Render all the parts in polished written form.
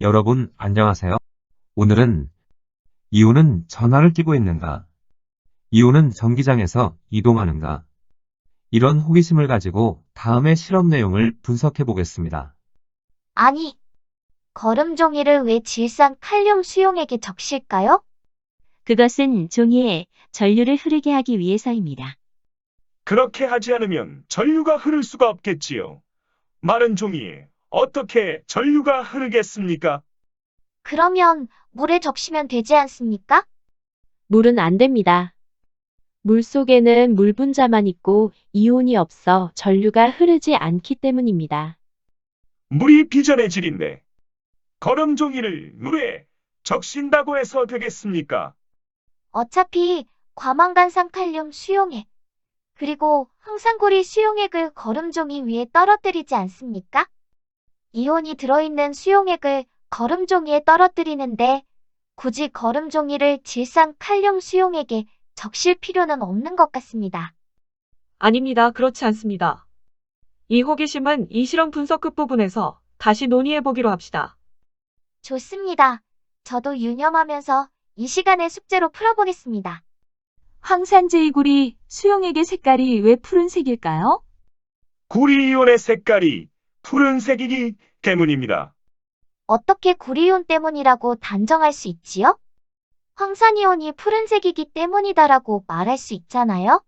여러분, 안녕하세요. 오늘은 이온은 전하를 띠고 있는가? 이온은 전기장에서 이동하는가? 이런 호기심을 가지고 다음의 실험 내용을 분석해 보겠습니다. 아니, 거름 종이를 왜 질산 칼륨 수용액에 적실까요? 그것은 종이에 전류를 흐르게 하기 위해서입니다. 그렇게 하지 않으면 전류가 흐를 수가 없겠지요. 마른 종이에 어떻게 전류가 흐르겠습니까? 그러면 물에 적시면 되지 않습니까? 물은 안 됩니다. 물 속에는 물 분자만 있고 이온이 없어 전류가 흐르지 않기 때문입니다. 물이 비전의 질인데 거름 종이를 물에 적신다고 해서 되겠습니까? 어차피 과망간산 칼륨 수용액, 그리고 황산고리 수용액을 거름 종이 위에 떨어뜨리지 않습니까? 이온이 들어있는 수용액을 거름 종이에 떨어뜨리는데 굳이 거름 종이를 질산 칼륨 수용액에 적실 필요는 없는 것 같습니다. 아닙니다. 그렇지 않습니다. 이 호기심은 이 실험 분석 끝부분에서 다시 논의해 보기로 합시다. 좋습니다. 저도 유념하면서 이 시간에 숙제로 풀어보겠습니다. 황산제이굴이 수용액의 색깔이 왜 푸른색일까요? 구리이온의 색깔이 푸른색이기 때문입니다. 어떻게 구리이온 때문이라고 단정할 수 있지요? 황산이온이 푸른색이기 때문이다라고 말할 수 있잖아요?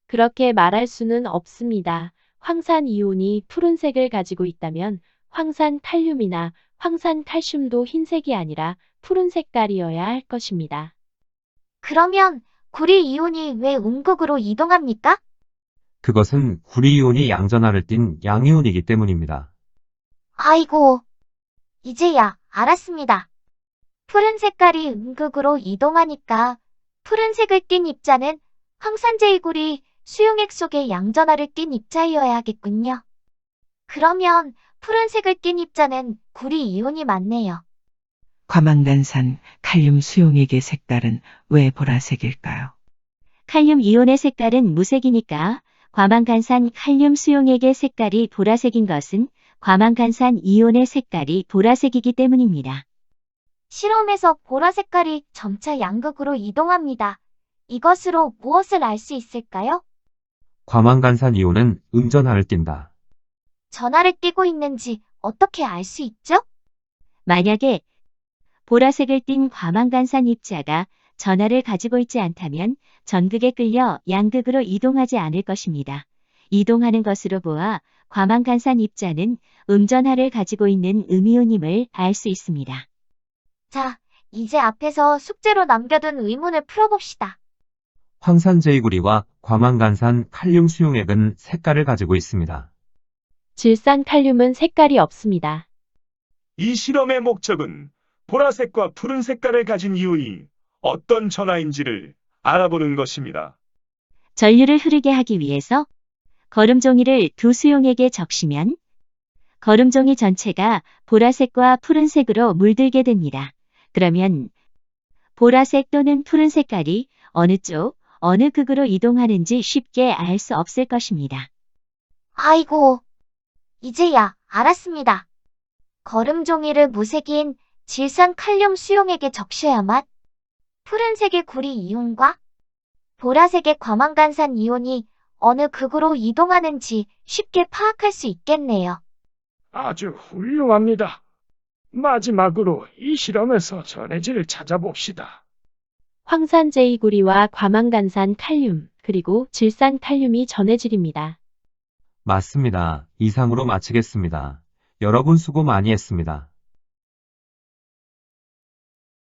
그렇게 말할 수는 없습니다. 황산 이온이 푸른색을 가지고 있다면 황산 칼륨이나 황산 칼슘도 흰색이 아니라 푸른 색깔이어야 할 것입니다. 그러면 구리이온이 왜 음극으로 이동합니까? 그것은 구리이온이 양전하를 띤 양이온이기 때문입니다. 아이고, 이제야 알았습니다. 푸른 색깔이 음극으로 이동하니까 푸른색을 띤 입자는 황산제이굴이 수용액 속에 양전하를 띤 입자이어야 하겠군요. 그러면 푸른색을 띤 입자는 구리이온이 맞네요. 과망간산 칼륨 수용액의 색깔은 왜 보라색일까요? 칼륨 이온의 색깔은 무색이니까 과망간산 칼륨 수용액의 색깔이 보라색인 것은 과망간산 이온의 색깔이 보라색이기 때문입니다. 실험에서 보라 색깔이 점차 양극으로 이동합니다. 이것으로 무엇을 알 수 있을까요? 과망간산 이온은 음전하를 띈다. 전하를 띠고 있는지 어떻게 알 수 있죠? 만약에 보라색을 띤 과망간산 입자가 전하를 가지고 있지 않다면 전극에 끌려 양극으로 이동하지 않을 것입니다. 이동하는 것으로 보아 과망간산 입자는 음전하를 가지고 있는 음이온임을 알 수 있습니다. 자, 이제 앞에서 숙제로 남겨둔 의문을 풀어봅시다. 황산제이구리와 과망간산 칼륨 수용액은 색깔을 가지고 있습니다. 질산 칼륨은 색깔이 없습니다. 이 실험의 목적은 보라색과 푸른 색깔을 가진 이온이 어떤 전하인지를 알아보는 것입니다. 전류를 흐르게 하기 위해서 거름종이를 두 수용액에 적시면 거름종이 전체가 보라색과 푸른색으로 물들게 됩니다. 그러면 보라색 또는 푸른 색깔이 어느 쪽, 어느 극으로 이동하는지 쉽게 알 수 없을 것입니다. 아이고, 이제야 알았습니다. 거름 종이를 무색인 질산 칼륨 수용액에 적셔야만 푸른색의 구리 이온과 보라색의 과망간산 이온이 어느 극으로 이동하는지 쉽게 파악할 수 있겠네요. 아주 훌륭합니다. 마지막으로 이 실험에서 전해질을 찾아봅시다. 황산제이구리와 과망간산 칼륨, 그리고 질산 칼륨이 전해질입니다. 맞습니다. 이상으로 마치겠습니다. 여러분 수고 많이 했습니다.